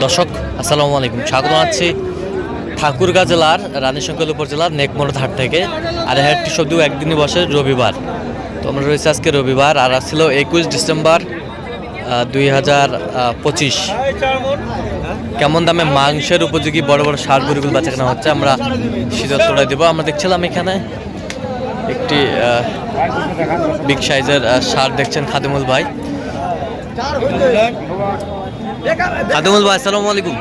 দর্শক আসসালামু আলাইকুম, স্বাগত জানাচ্ছি ঠাকুরগাঁ জেলার রানীশঙ্কর উপজেলার নেকমোড় হাট থেকে। আর হাটটি শুধু একদিনই বসে, রবিবার। তো আমরা রয়েছে আজকে রবিবার, আর ছিল 21 ডিসেম্বর 2025। কেমন দামে মাংসের উপযোগী বড় বড় ষাঁড় গরুগুলো বেচা কেনা হচ্ছে আমরা শীতত্বটায় দেবো। আমরা দেখছিলাম এখানে একটি বিগ সাইজের ষাঁড় দেখছেন খাদিমুল ভাই। খাদিমুল ভাই আসসালামু আলাইকুম,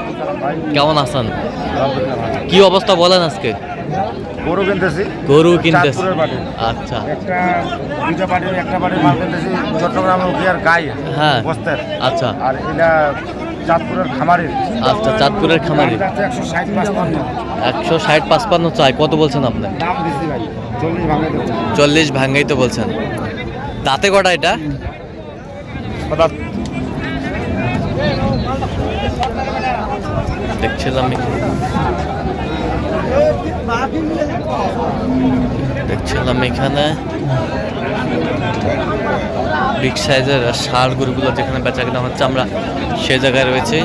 কেমন আছেন? কি অবস্থা বলেন আজকে? গরু কিনতেছি। আচ্ছা, হ্যাঁ, আচ্ছা, আর এটা চাঁদপুরের খামারের। আচ্ছা, চাঁদপুরের খামারি। 160-55 চাই। কত বলছেন আপনি? 40 ভাঙ্গাই তো বলছেন। দাঁতে কটা এটা? দেখছিলাম এখানে বিগ সাইজের ষাঁড় গরুগুলো যেখানে বেচা কেনা হচ্ছে আমরা সে জায়গায় রয়েছে।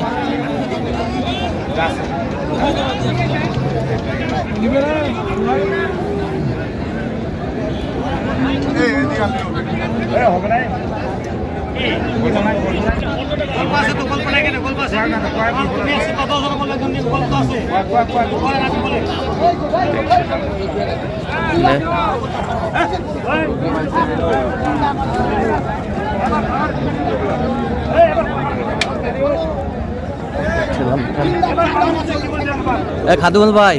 খাদিমুল ভাই,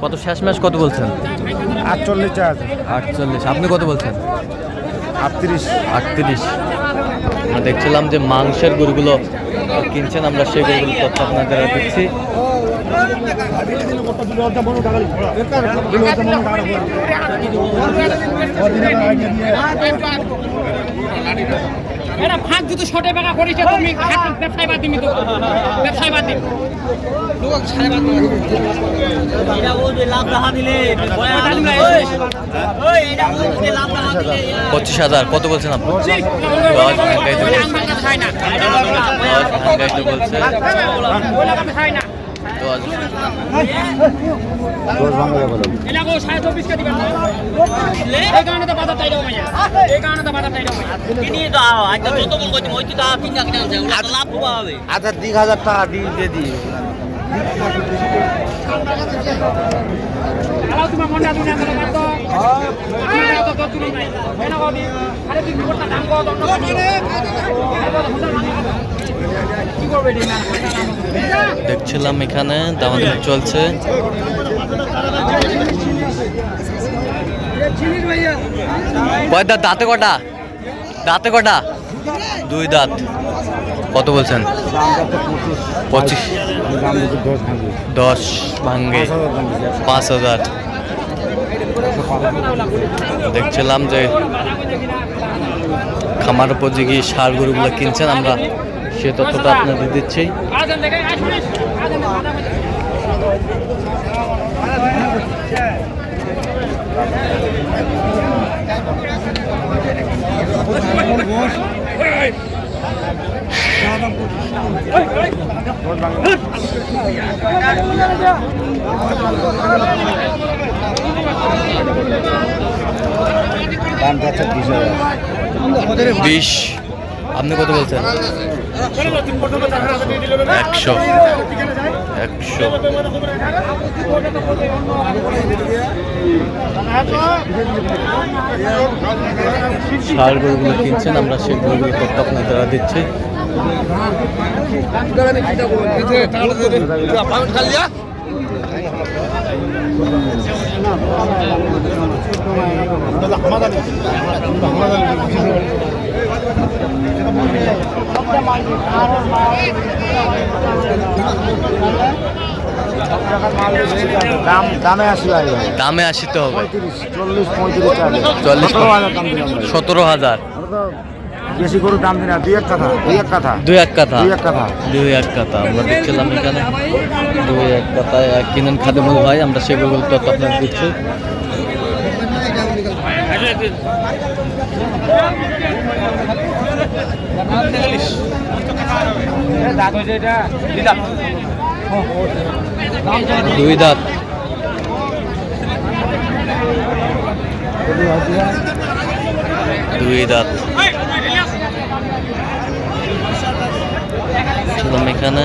কত শেষ ম্যাচ কত বলছেন? 48। আপনি কত বলছেন? 38। আমরা দেখছিলাম যে মাংসের গরুগুলো কিনছেন, আমরা সেই গরুগুলো তথ্য আপনাদের দিচ্ছি। এটা ফাঁক যদি শর্টে টাকা করিস তুমি ব্যবসায় বাদ দিবি, তো ব্যবসায় বাদ দিবি। 25,000 কত বলছেন আপনি? আচ্ছা, 1000 টাকা দিয়ে দিই। দেখছিলাম এখানে দামাদামি চলছে। দাঁতে কটা? দাঁতে কটা? 2 দাঁত। কত বলছেন? 25। 10 ভাঙ্গে 5000। দেখছিলাম যে খামার উপযোগী ষাঁড় গরুগুলো কিনছেন, আমরা সে তথ্যটা আপনাদের দিচ্ছি। দাম যাচ্ছে 20। আপনি কত বলছেন? 100। ষাঁড় গরুগুলো কিনছেন, আমরা সেই গরুগুলো তথ্য আপনাদের দিচ্ছি। দামে আসতে হবে 17,000। বেশি গরুর দাম দিনা 2 কাঠা। আমরা দেখছিলাম এখানে 2 কাঠায় কিনেন খাদিমুল ভাই, আমরা সেগুলো তথ্য আপনাদের দিচ্ছি। দাঁত হয়েছে এটা দুই দাঁত। দুই দাঁত। ছিলাম এখানে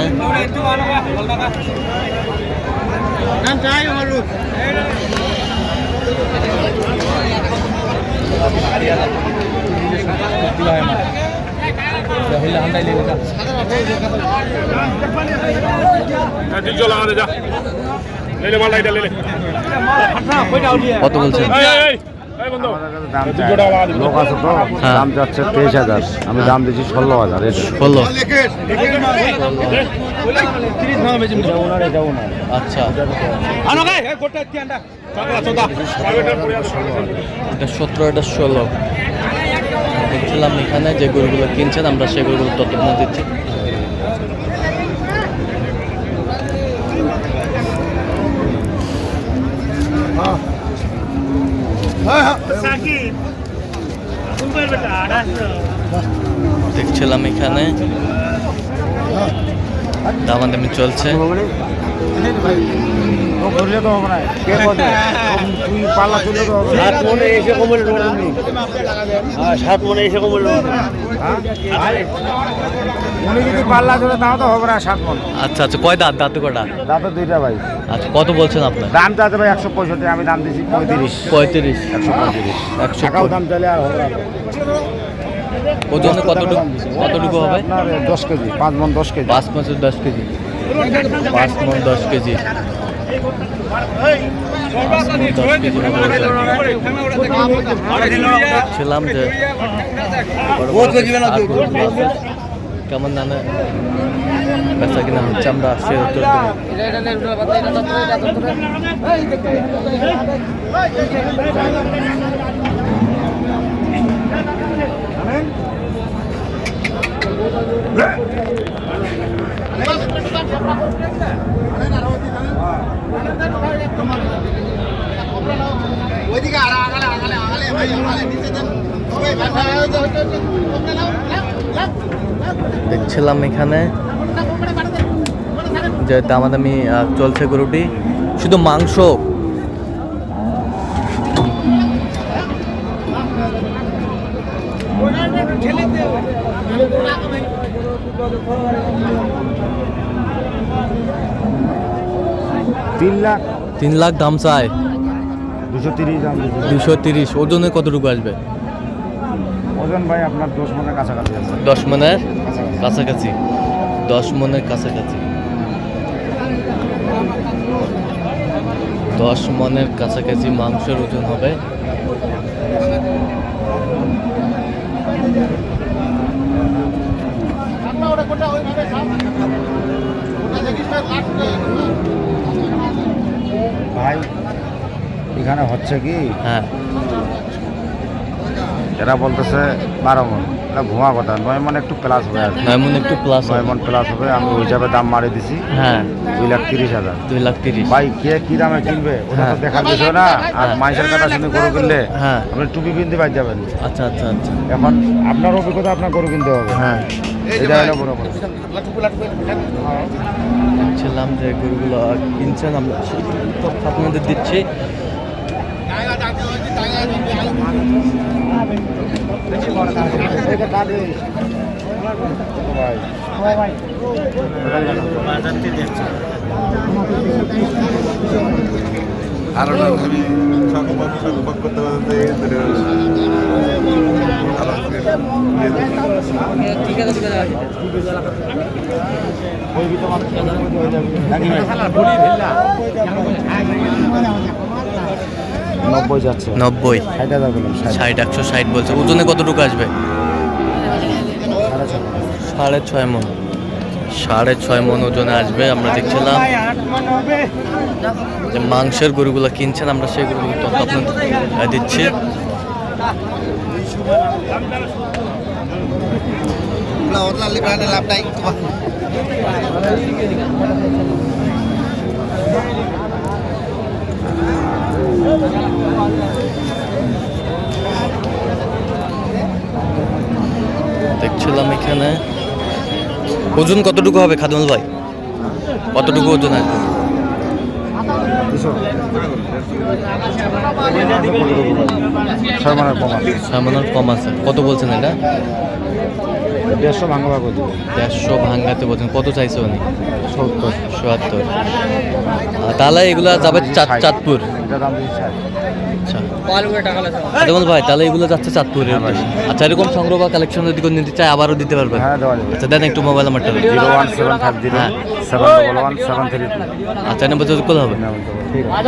কত বলছেন? লোক আছে তো দাম যাচ্ছে 23,000, আমি দাম দিচ্ছি 16,000। 16। আচ্ছা, এটা 17, এটা 16। দেখছিলাম এখানে যে গরুগুলো কিনছেন আমরা সেই গরুগুলো ততক্ষণ দিচ্ছি। দেখছিলাম এখানে দামাদামি চলছে। আচ্ছা আচ্ছা, কয় দাঁত? দাঁত কয়টা? দাঁত দুইটা ভাই। আচ্ছা, কত বলছেন আপনার? দাম চাচ্ছে ভাই 165, আমি দাম দিচ্ছি 35। 35। 135 দাম চাইলে আর হবে। ওজনে কতটুকু হবে? আপনার 10 কেজি, 5 মণ 10 কেজি। 5 মণ 10 কেজি। 5 মণ 10 কেজি। ছিলাম যে কেমন দামে বেচা কিনা হচ্ছে আমরা সে উত্তর দেখছিলাম এখানে যে দামাদামি চলছে গরুটি, শুধু মাংস। তিন লাখ দাম চায়। 230 দাম। 230। ওজনে কতটুকু আসবে? ওজন ভাই আপনার 10 মণের কাছাকাছি আছে। 10 মণের কাছাকাছি। 10 মণের কাছাকাছি। 10 মণের কাছাকাছি মাংসের ওজন হবে। ভাই এখানে হচ্ছে কি, হ্যাঁ, এরা বলতেছে 12 মণ। এটা ভুয়া কথা। 9 মণ একটু প্লাস হবে। 9 মণ একটু প্লাস। 9 মণ প্লাস হবে। আমি ওই হিসাবে দাম মারি দিছি। হ্যাঁ, 2,30,000। 2,30,000। ভাই কে কি দামে কিনবে ওটা তো দেখার বিষয় না। আর মাইসের কথা শুনে গরু কিনলে হ্যাঁ, আপনি টুপি কিনতে পাই যাবেন। আচ্ছা আচ্ছা আচ্ছা। এখন আপনার অভিজ্ঞতা, আপনার গরু কিনতে হবে। হ্যাঁ, এটা হলো বড় কথা। ছিলাম যে গরুগুলো কিনছেন আমরা আপনাদের দিচ্ছি। নব্বই যাচ্ছে। 90। 60,000 বললাম। 60। 160 বলছে। ওজনে কতটুকু আসবে? 6.5 মণ। 6.5 মণ ওজনে আসবে। আমরা দেখছিলাম যে মাংসের গরুগুলো কিনছেন আমরা সেই গরুগুলো তত আপনাদের দিচ্ছি। দেখছিলাম এখানে ওজন কতটুকু হবে খাদুমুল ভাই? কতটুকু ওজন আসবে? 6 মানের কম আছে। 6 মনের কম আছে। কত বলছেন এটা? 150 ভাঙবা করে দেবো। 150 ভাঙাতে বলছেন। কত চাইছে উনি? 70। ৭৭। তাহলে এগুলা যাবে চাঁদপুর। এটা দাম দিচ্ছি 60। আচ্ছা খাদুমুল ভাই, তাহলে এগুলো যাচ্ছে চাঁদপুরের উদ্দেশ্যে। আচ্ছা, এরকম সংগ্রহ বা কালেকশন যদি কোনো নিতে চায় আবারও দিতে পারবেন? হ্যাঁ, দেওয়া যাবে। আচ্ছা, দেন একটু মোবাইল নাম্বারটা। 01750 আচ্ছা, নম্বর যোগ করলে হবে। ঠিক আছে।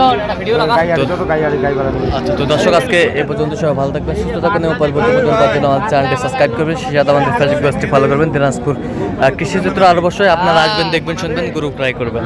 গাই আর যত গাই আর গাই বাড়া দেবো। আচ্ছা, তো দর্শক আজকে এ পর্যন্ত সবাই ভালো থাকবেন, সুস্থ থাকবেন এবং পরবর্তী পর্যন্ত আমার চ্যানেলটি সাবস্ক্রাইব করবেন, সেই সাথে আমাদের ফেসবুক পেজটি ফলো করবেন। দিনাজপুর কৃষি চিত্র আরো অবশ্যই আপনারা আসবেন, দেখবেন, শুনবেন, গরু ট্রাই করবেন।